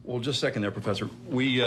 Well, just a second there, Professor. We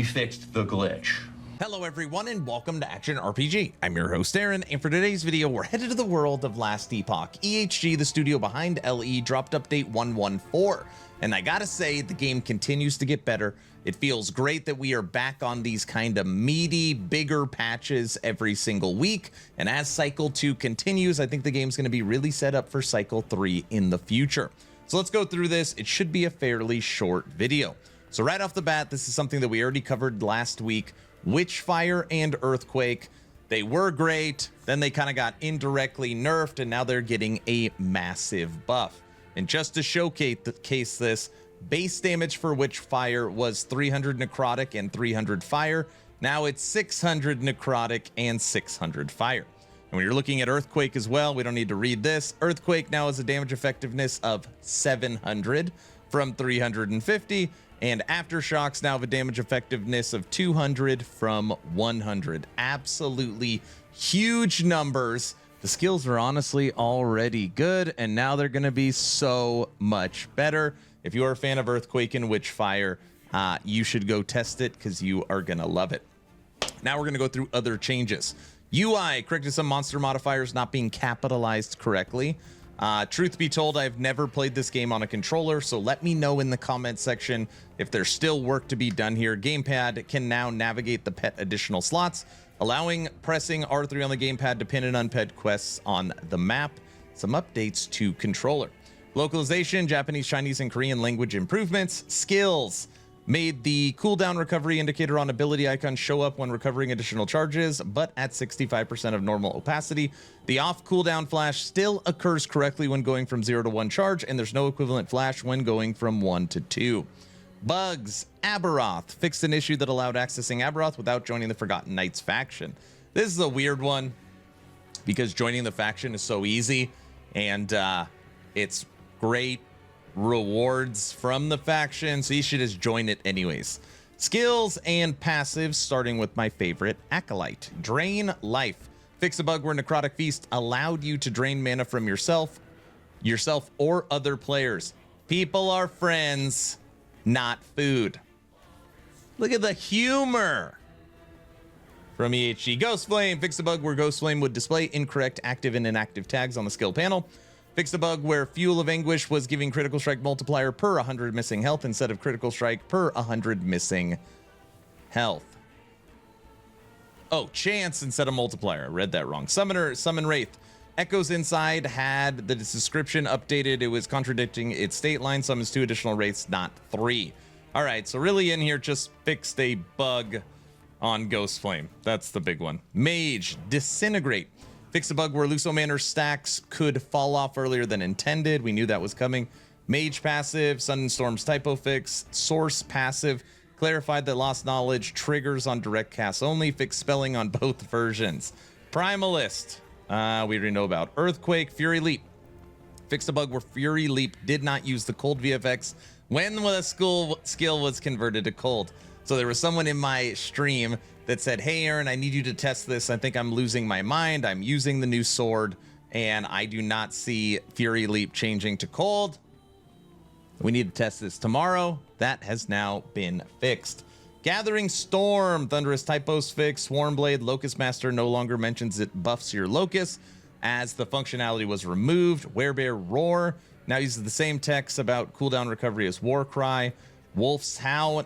fixed the glitch. Hello everyone and welcome to Action RPG. I'm your host Aaron, and for today's video we're headed to the world of Last Epoch. EHG, the studio behind LE, dropped update 114, and I gotta say the game continues to get better. It feels great that we are back on these kind of meaty, bigger patches every single week, and as Cycle 2 continues, I think the game's gonna be really set up for Cycle 3 in the future. So let's go through this. It should be a fairly short video. So right off the bat, this is something that we already covered last week. Witchfire and Earthquake, they were great, then they kind of got indirectly nerfed, and now they're getting a massive buff. And just to showcase this, base damage for Witchfire was 300 necrotic and 300 fire. Now it's 600 necrotic and 600 fire. And when you're looking at Earthquake as well, we don't need to read this. Earthquake now has a damage effectiveness of 700 from 350. And Aftershocks now have a damage effectiveness of 200 from 100. Absolutely huge numbers. The skills are honestly already good, and now they're going to be so much better. If you're a fan of Earthquake and Witchfire, you should go test it because you are going to love it. Now we're going to go through other changes. UI corrected some monster modifiers not being capitalized correctly. Truth be told, I've never played this game on a controller, so let me know in the comment section if there's still work to be done here. Gamepad can now navigate the pet additional slots, allowing pressing R3 on the gamepad to pin and unped quests on the map. Some updates to controller. Localization, Japanese, Chinese, and Korean language improvements. Skills made the cooldown recovery indicator on ability icon show up when recovering additional charges, but at 65% of normal opacity. The off cooldown flash still occurs correctly when going from 0 to 1 charge, and there's no equivalent flash when going from 1 to 2. Bugs, Aberoth fixed an issue that allowed accessing Aberoth without joining the Forgotten Knights faction. This is a weird one because joining the faction is so easy, and it's great rewards from the faction, so you should just join it anyways. Skills and passives, starting with my favorite, Acolyte. Drain life. Fix a bug where Necrotic Feast allowed you to drain mana from yourself or other players. People are friends, not food. Look at the humor from EHG. Ghost Flame. Fix a bug where Ghost Flame would display incorrect active and inactive tags on the skill panel. Fixed a bug where Fuel of Anguish was giving critical strike multiplier per 100 missing health instead of critical strike per 100 missing health. Oh, chance instead of multiplier. I read that wrong. Summon Wraith. Echoes Inside had the description updated. It was contradicting its state line. Summons 2 additional Wraiths, not 3. All right, so really in here just fixed a bug on Ghost Flame. That's the big one. Mage. Disintegrate. Fixed a bug where Lusomanor stacks could fall off earlier than intended. We knew that was coming. Mage passive, Sun and Storm's typo fix. Source passive, clarified that Lost Knowledge triggers on direct cast only. Fixed spelling on both versions. Primalist, we already know about. Earthquake, Fury Leap. Fixed a bug where Fury Leap did not use the cold VFX when the skill was converted to cold. So there was someone in my stream that said, hey, Aaron, I need you to test this. I think I'm losing my mind. I'm using the new sword, and I do not see Fury Leap changing to cold. We need to test this tomorrow. That has now been fixed. Gathering Storm, Thunderous typos fix. Swarmblade, Locust Master no longer mentions it buffs your Locust, as the functionality was removed. Werebear Roar now uses the same text about cooldown recovery as Warcry. Wolf's Howl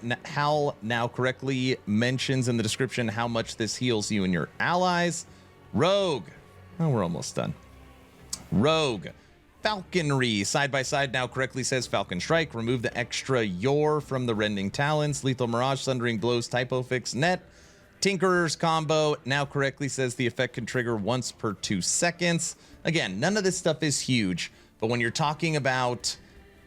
now correctly mentions in the description how much this heals you and your allies. Rogue. Oh, we're almost done. Rogue. Falconry. Side by side now correctly says Falcon Strike. Remove the extra Yor from the Rending Talons. Lethal Mirage. Thundering Blows. Typo fix. Net. Tinkerer's combo now correctly says the effect can trigger once per 2 seconds. Again, none of this stuff is huge, but when you're talking about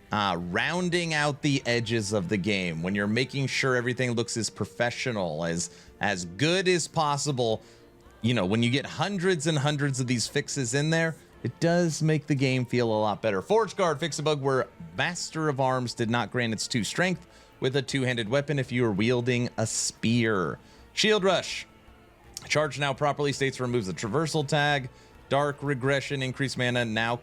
rounding out the edges of the game, when you're making sure everything looks as professional, as good as possible, you know, when you get hundreds and hundreds of these fixes in there, it does make the game feel a lot better. Forge Guard, fix a bug where Master of Arms did not grant its 2 strength with a 2-handed weapon if you are wielding a spear. Shield Rush. Charge now properly states removes the traversal tag. Dark Regression, increased mana now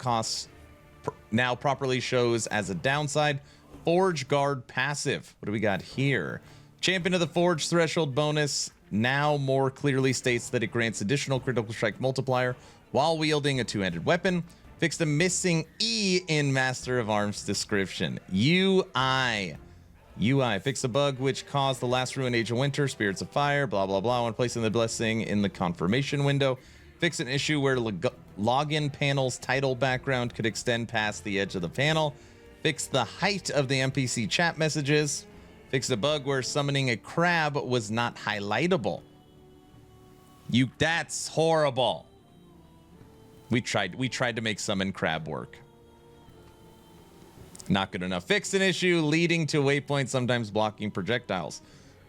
properly shows as a downside. Forge Guard passive. What do we got here? Champion of the Forge threshold bonus now more clearly states that it grants additional critical strike multiplier while wielding a two-handed weapon. Fixed a missing E in Master of Arms description. UI. Fix a bug which caused the last ruin Age of Winter, Spirits of Fire, blah, blah, blah, when placing the blessing in the confirmation window. Fix an issue where login panel's title background could extend past the edge of the panel. Fix the height of the NPC chat messages. Fix a bug where summoning a crab was not highlightable. That's horrible. We tried to make summon crab work. Not good enough. Fix an issue leading to waypoints sometimes blocking projectiles.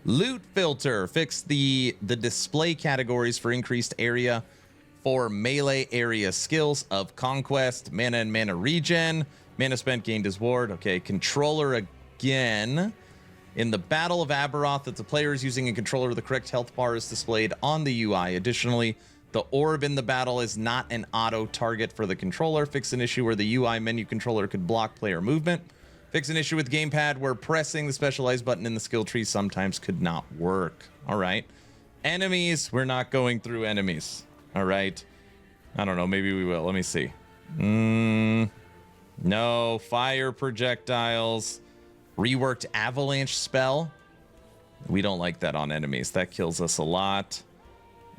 Loot filter. Fix the display categories for increased area for melee area skills of conquest, mana and mana regen, mana spent gained as ward. Okay, controller again. In the Battle of Aberoth, if the player is using a controller, the correct health bar is displayed on the UI. Additionally, the orb in the battle is not an auto target for the controller. Fix an issue where the UI menu controller could block player movement. Fix an issue with gamepad where pressing the specialized button in the skill tree sometimes could not work. All right. Enemies, we're not going through enemies. All right. I don't know, maybe we will. Let me see. No, fire projectiles. Reworked avalanche spell. We don't like that on enemies. That kills us a lot.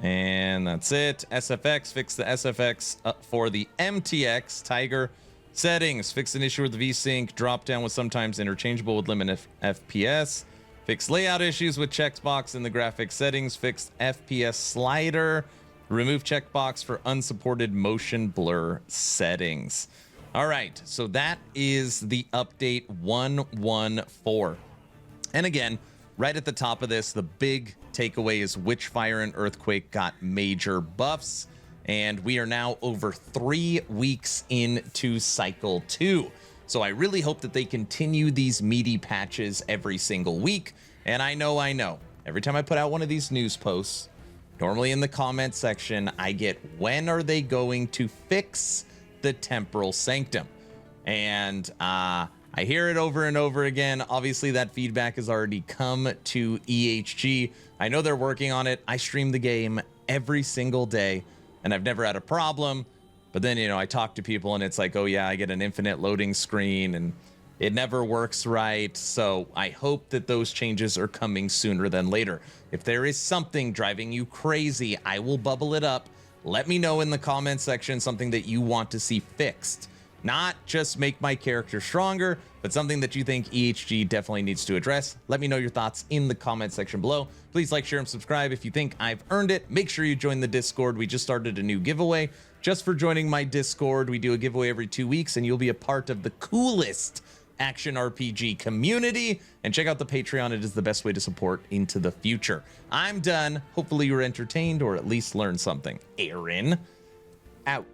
And that's it. SFX, fix the SFX for the MTX Tiger. Settings, fix an issue with the VSync. Drop down was sometimes interchangeable with limit FPS. Fix layout issues with checkbox in the graphics settings. Fix FPS slider. Remove checkbox for unsupported motion blur settings. All right, so that is the update 114. And again, right at the top of this, the big takeaway is Witchfire and Earthquake got major buffs, and we are now over 3 weeks into Cycle 2. So I really hope that they continue these meaty patches every single week. And I know, every time I put out one of these news posts, normally in the comment section, I get, when are they going to fix the Temporal Sanctum? And I hear it over and over again. Obviously, that feedback has already come to EHG. I know they're working on it. I stream the game every single day, and I've never had a problem. But then, I talk to people, and it's like, oh, yeah, I get an infinite loading screen, and it never works right. So I hope that those changes are coming sooner than later. If there is something driving you crazy, I will bubble it up. Let me know in the comment section something that you want to see fixed. Not just make my character stronger, but something that you think EHG definitely needs to address. Let me know your thoughts in the comment section below. Please like, share, and subscribe if you think I've earned it. Make sure you join the Discord. We just started a new giveaway. Just for joining my Discord, we do a giveaway every 2 weeks, and you'll be a part of the coolest action RPG community. And check out the Patreon. It is the best way to support into the future. I'm done. Hopefully you were entertained or at least learned something. Aaron, out.